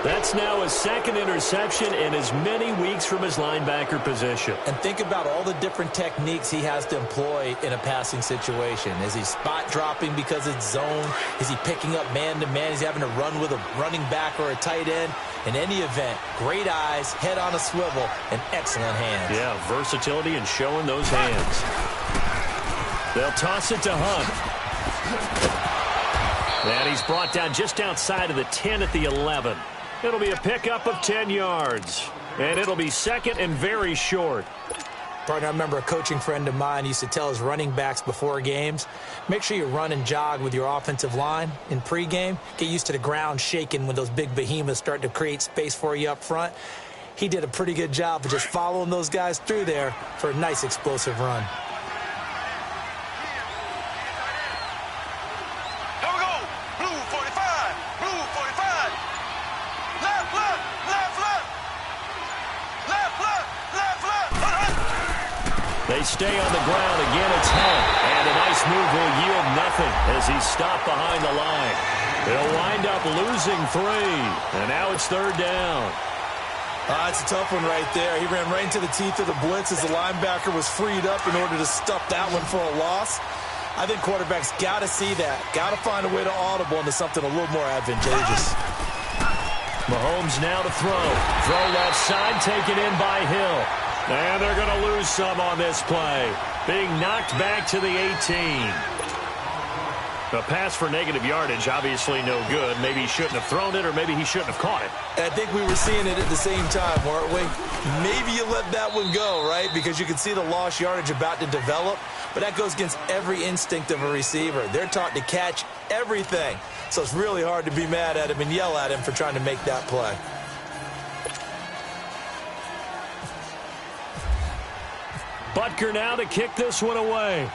That's now his 2nd interception in as many weeks from his linebacker position. And think about all the different techniques he has to employ in a passing situation. Is he spot dropping because it's zone? Is he picking up man-to-man? Is he having to run with a running back or a tight end? In any event, great eyes, head on a swivel, and excellent hands. Yeah, versatility and showing those hands. They'll toss it to Hunt. And he's brought down just outside of the 10 at the 11. It'll be a pickup of 10 yards. And it'll be 2nd and very short. Partner, I remember a coaching friend of mine used to tell his running backs before games, make sure you run and jog with your offensive line in pregame. Get used to the ground shaking when those big behemoths start to create space for you up front. He did a pretty good job of just following those guys through there for a nice explosive run. Here we go. Blue 45. Blue 45. Left. They stay on the ground. Again, it's Hunt. And a nice move will yield nothing as he's stopped behind the line. They'll wind up losing 3. And now it's 3rd down. It's a tough one right there. He ran right into the teeth of the blitz as the linebacker was freed up in order to stuff that one for a loss. I think quarterbacks got to see that. Got to find a way to audible into something a little more advantageous. Mahomes now to throw. Throw left side, taken in by Hill. And they're going to lose some on this play. Being knocked back to the 18. A pass for negative yardage, obviously no good. Maybe he shouldn't have thrown it, or maybe he shouldn't have caught it. I think we were seeing it at the same time, weren't we? Maybe you let that one go, right? Because you can see the lost yardage about to develop. But that goes against every instinct of a receiver. They're taught to catch everything. So it's really hard to be mad at him and yell at him for trying to make that play. Butker now to kick this one away.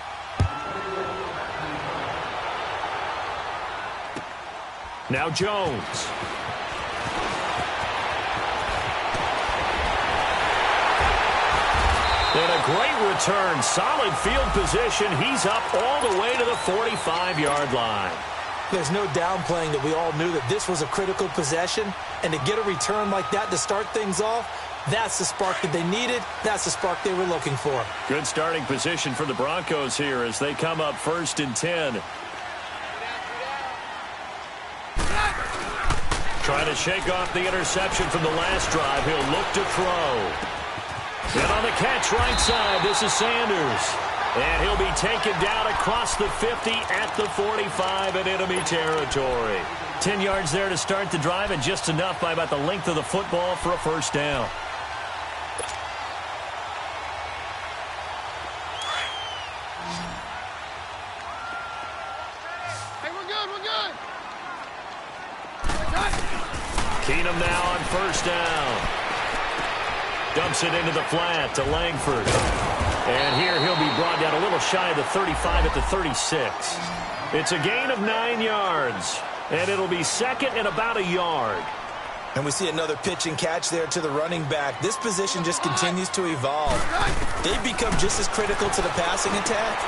Now Jones. And a great return. Solid field position. He's up all the way to the 45-yard line. There's no downplaying that we all knew that this was a critical possession. And to get a return like that to start things off, that's the spark that they needed. That's the spark they were looking for. Good starting position for the Broncos here as they come up 1st and 10. Trying to shake off the interception from the last drive. He'll look to throw. And on the catch right side, this is Sanders. And he'll be taken down across the 50 at the 45 in enemy territory. 10 yards there to start the drive and just enough by about the length of the football for a first down. Hey, we're good, we're good. Keenum now on first down. Dumps it into the flat to Langford. And here he'll be brought down a little shy of the 35 at the 36. It's a gain of 9 yards. And it'll be second and about a yard. And we see another pitch and catch there to the running back. This position just continues to evolve. They've become just as critical to the passing attack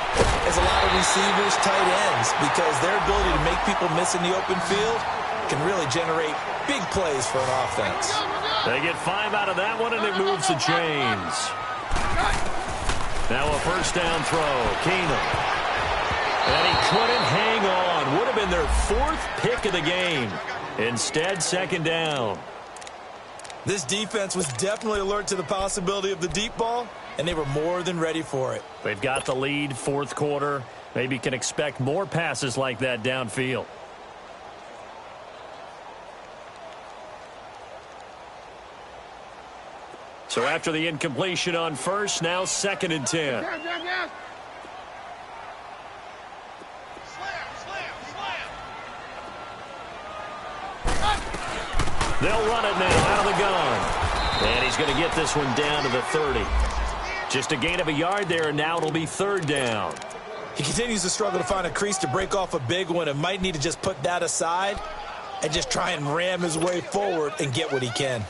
as a lot of receivers, tight ends, because their ability to make people miss in the open field can really generate big plays for an offense. They get 5 out of that one, and it moves the chains. Now a first down throw. Keenum. And he couldn't hang on. Would have been their 4th pick of the game. Instead, second down. This defense was definitely alert to the possibility of the deep ball, and they were more than ready for it. They've got the lead, 4th quarter. Maybe can expect more passes like that downfield. So after the incompletion on first, now 2nd and 10. They'll run it now out of the gun. And he's going to get this one down to the 30. Just a gain of a yard there, and now it'll be 3rd down. He continues to struggle to find a crease to break off a big one and might need to just put that aside and just try and ram his way forward and get what he can.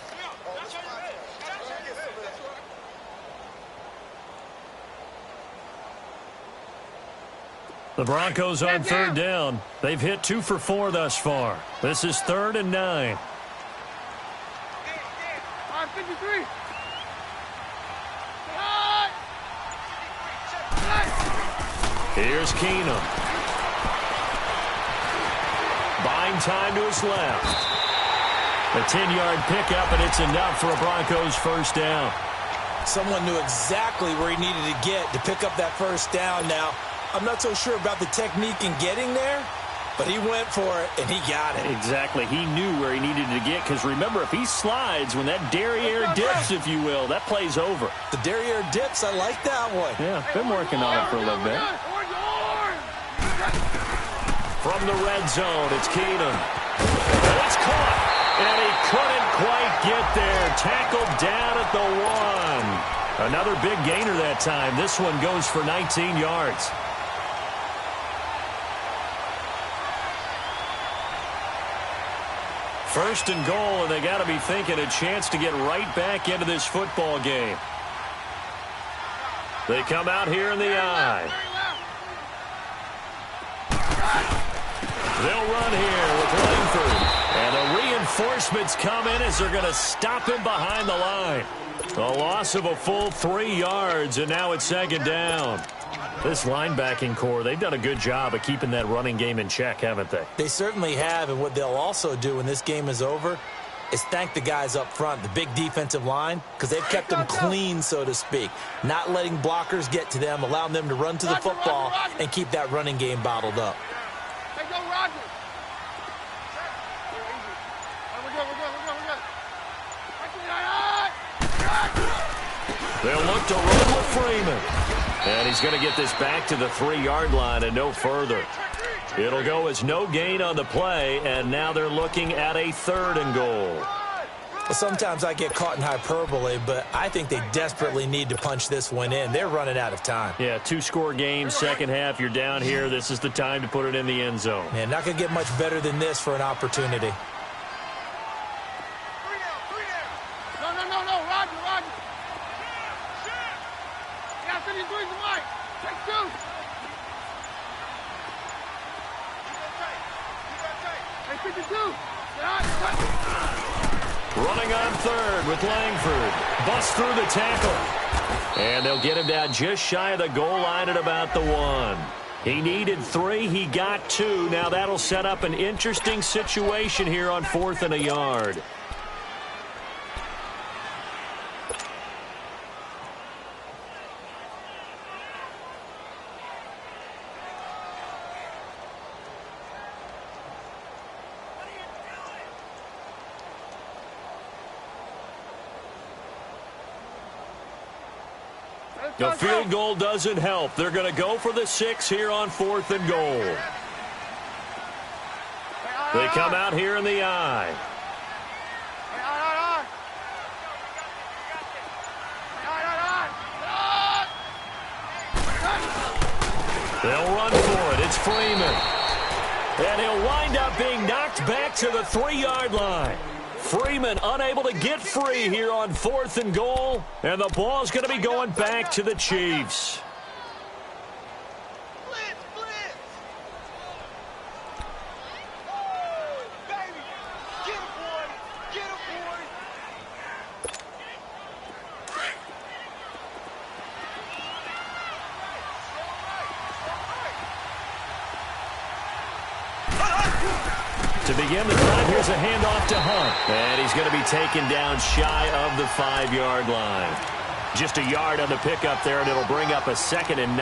The Broncos on 3rd down. They've hit 2 for 4 thus far. This is 3rd and 9. 53. Here's Keenum. Buying time to his left. A 10-yard pickup, and it's enough for a Broncos first down. Someone knew exactly where he needed to get to pick up that first down. Now, I'm not so sure about the technique in getting there, but he went for it, and he got it. Exactly. He knew where he needed to get, because remember, if he slides, when that derriere dips, if you will, that play's over. The derriere dips, I like that one. Yeah, been working on it for a little bit. From the red zone, it's Keenum. And it's caught, and he couldn't quite get there. Tackled down at the 1. Another big gainer that time. This one goes for 19 yards. First and goal, and they got to be thinking a chance to get right back into this football game. They come out here in the eye. They'll run here with Langford. And the reinforcements come in as they're going to stop him behind the line. A loss of a full 3 yards, and now it's 2nd down. This linebacking core, they've done a good job of keeping that running game in check, haven't they? They certainly have, and what they'll also do when this game is over is thank the guys up front, the big defensive line, because they've kept them clean, so to speak. Not letting blockers get to them, allowing them to run to the football and keep that running game bottled up. Hey, go, Roger. They'll look to run with Freeman. And he's going to get this back to the 3-yard line and no further. It'll go as no gain on the play, and now they're looking at a 3rd and goal. Well, sometimes I get caught in hyperbole, but I think they desperately need to punch this one in. They're running out of time. Yeah, two-score game, second half. You're down here. This is the time to put it in the end zone. Man, not going to get much better than this for an opportunity. No, Roger. Yeah, finish doing the mic. Take two. Hey, 52. Running on third with Langford. Busts through the tackle. And they'll get him down just shy of the goal line at about the 1. He needed 3. He got 2. Now that'll set up an interesting situation here on 4th and a yard. The field goal doesn't help. They're going to go for the 6 here on 4th and goal. They come out here in the I. They'll run for it. It's Freeman. And he'll wind up being knocked back to the 3-yard line. Freeman unable to get free here on 4th and goal, and the ball's going to be going back to the Chiefs. Blitz. Oh, baby. Get him, boy. To begin the drive, here's a handoff to Hunt. And he's going to be taken down shy of the 5-yard line. Just a yard on the pickup there, and it'll bring up a 2nd and 9.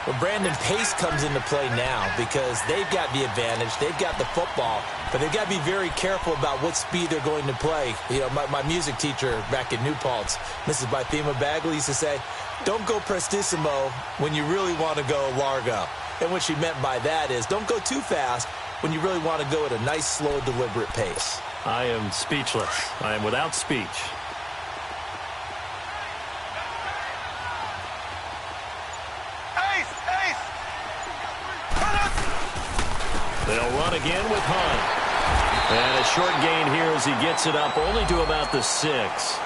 Well, Brandon, pace comes into play now because they've got the advantage. They've got the football, but they've got to be very careful about what speed they're going to play. You know, my music teacher back in New Paltz, Mrs. Bythema Bagley, used to say, don't go prestissimo when you really want to go largo. And what she meant by that is don't go too fast when you really want to go at a nice, slow, deliberate pace. I am speechless. I am without speech. Ace. They'll run again with Hunt. And a short gain here as he gets it up only to about the 6.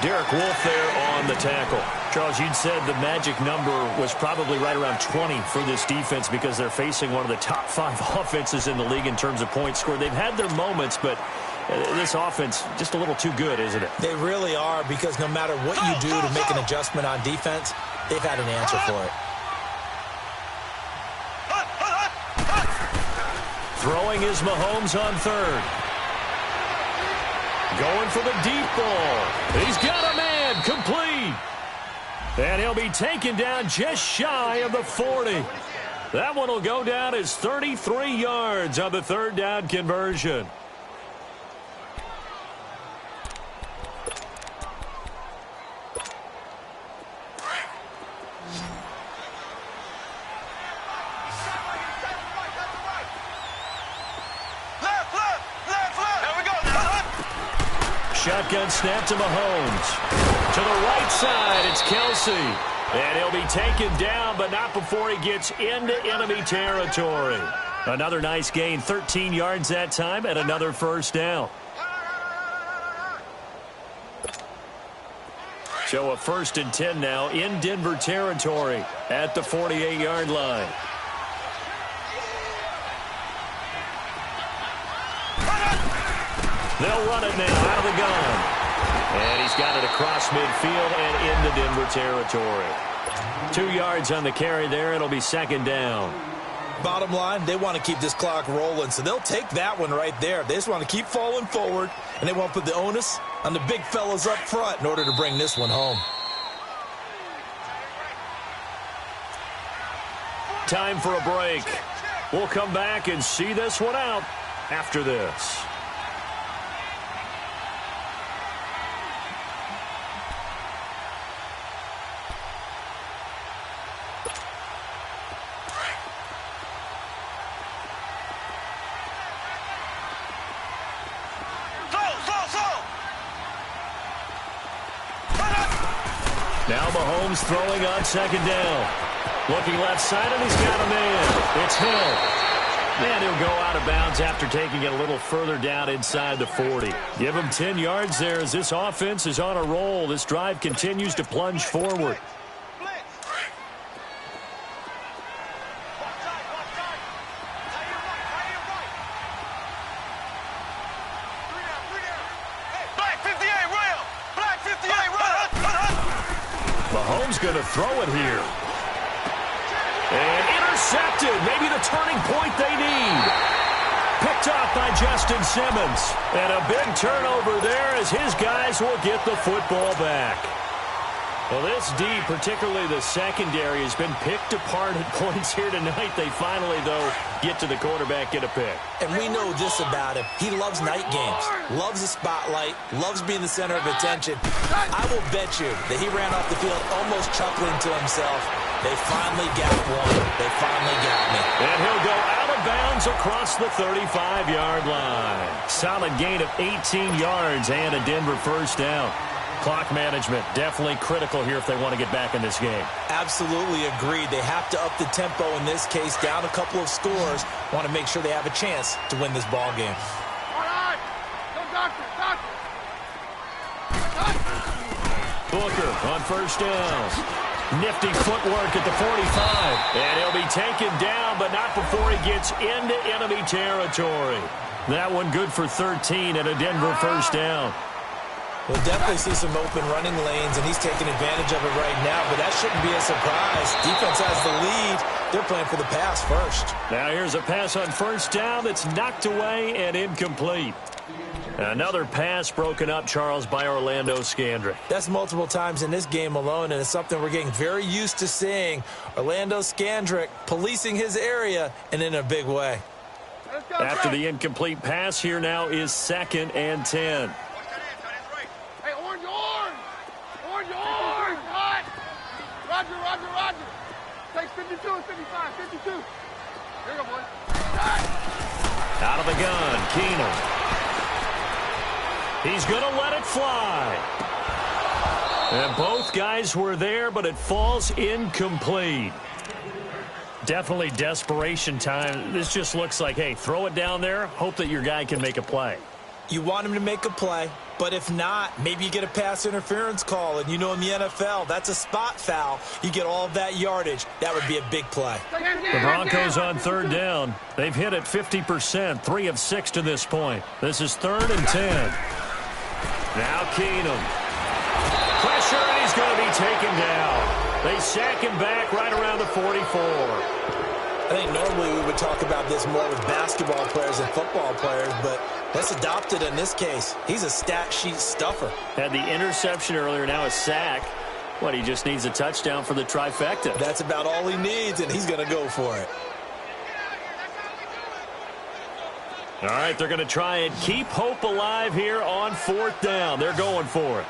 Derek Wolfe there on the tackle. Charles, you'd said the magic number was probably right around 20 for this defense because they're facing one of the top 5 offenses in the league in terms of points scored. They've had their moments, but this offense just a little too good, isn't it? They really are, because no matter what you do to make an adjustment on defense, they've had an answer for it. Throwing is Mahomes on third. Going for the deep ball. He's got a man, complete. And he'll be taken down just shy of the 40. That one will go down as 33 yards on the 3rd down conversion. Shotgun snap to Mahomes. To the right side, it's Kelsey. And he'll be taken down, but not before he gets into enemy territory. Another nice gain, 13 yards that time, and another 1st down. So a 1st and 10 now in Denver territory at the 48-yard line. They'll run it now out of the gun. And he's got it across midfield and into Denver territory. 2 yards on the carry there. It'll be 2nd down. Bottom line, they want to keep this clock rolling, so they'll take that one right there. They just want to keep falling forward, and they want to put the onus on the big fellas up front in order to bring this one home. Time for a break. We'll come back and see this one out after this. Now Mahomes throwing on second down. Looking left side, and he's got a man. It's Hill. And he'll go out of bounds after taking it a little further down inside the 40. Give him 10 yards there as this offense is on a roll. This drive continues to plunge forward. Mahomes going to throw it here. And intercepted. Maybe the turning point they need. Picked off by Justin Simmons. And a big turnover there as his guys will get the football back. Well, this D, particularly the secondary, has been picked apart at points here tonight. They finally, though, get to the quarterback, get a pick. And we know this about him. He loves night games, loves the spotlight, loves being the center of attention. I will bet you that he ran off the field almost chuckling to himself. They finally got one. They finally got me. And he'll go out of bounds across the 35-yard line. Solid gain of 18 yards and a Denver first down. Clock management definitely critical here if they want to get back in this game. Absolutely agreed. They have to up the tempo in this case, down a couple of scores. Want to make sure they have a chance to win this ball game. All right. Go, doctor. Booker on first down. Nifty footwork at the 45. And he'll be taken down, but not before he gets into enemy territory. That one good for 13 and a Denver first down. We'll definitely see some open running lanes, and he's taking advantage of it right now, but that shouldn't be a surprise. Defense has the lead. They're playing for the pass first. Now here's a pass on first down that's knocked away and incomplete. Another pass broken up, Charles, by Orlando Scandrick. That's multiple times in this game alone, and it's something we're getting very used to seeing. Orlando Scandrick policing his area, and in a big way. After the incomplete pass, here now is 2nd and 10. Roger. Takes 52 and 55. 52. Here you go, boy. Out of the gun, Keenum. He's going to let it fly. And both guys were there, but it falls incomplete. Definitely desperation time. This just looks like, hey, throw it down there, hope that your guy can make a play. You want him to make a play, but if not, maybe you get a pass interference call, and you know in the NFL, that's a spot foul. You get all of that yardage. That would be a big play. The Broncos on third down. They've hit it 50%, 3 of 6 to this point. This is 3rd and 10. Now Keenum. Pressure, and he's going to be taken down. They sack him back right around the 44. I think normally we would talk about this more with basketball players and football players, but let's adopt it in this case. He's a stat sheet stuffer. Had the interception earlier, now a sack. What, he just needs a touchdown for the trifecta. That's about all he needs, and he's going to go for it. All right, they're going to try and keep hope alive here on 4th down. They're going for it.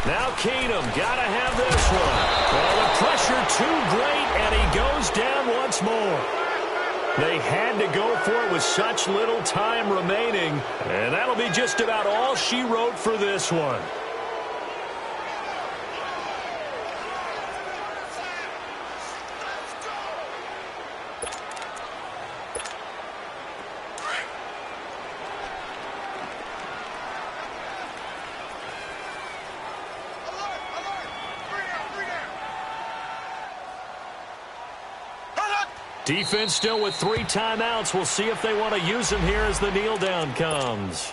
Now Keenum, got to have this one. Well, the pressure too great, and he goes down once more. They had to go for it with such little time remaining, and that'll be just about all she wrote for this one. Defense still with 3 timeouts. We'll see if they want to use them here as the kneel down comes.